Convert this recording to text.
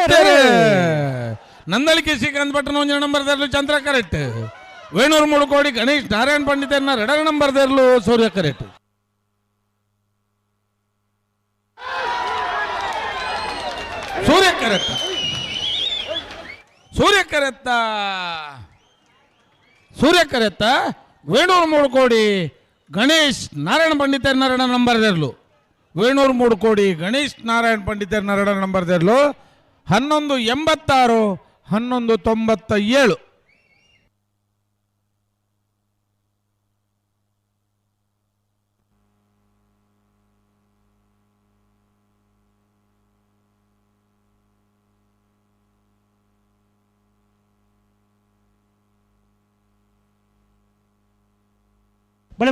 ಸತ್ಯರೇ ನಂದಳಿಕೆ ಶ್ರೀಕಾಂತ್ ಭಟ್ನ 1 ನಂಬರ್ದಲ್ಲೂ ಚಂದ್ರ correct. Venur 3 ಕೋಡಿ ಗಣೇಶ್ ನಾರಾಯಣ್ ಪಂಡಿತನ 2 ನಂಬರ್ದಲ್ಲೂ ಸೂರ್ಯ correct. ಸೂರ್ಯ correct. ಸೂರ್ಯ ಕರೆತ್ತ. ಸೂರ್ಯ ಕರೆತ್ತ. ವೇಣೂರು 3 ಕೋಡಿ ಗಣೇಶ್ ನಾರಾಯಣ ಪಂಡಿತನ 2 ನಂಬರ್ದಲ್ಲೂ. ವೇಣೂರು 3 ಕೋಡಿ ಗಣೇಶ್ ನಾರಾಯಣ್ ಪಂಡಿತನ 2 ನಂಬರ್ದಲ್ಲೂ 1186 1197. ಬಲೆ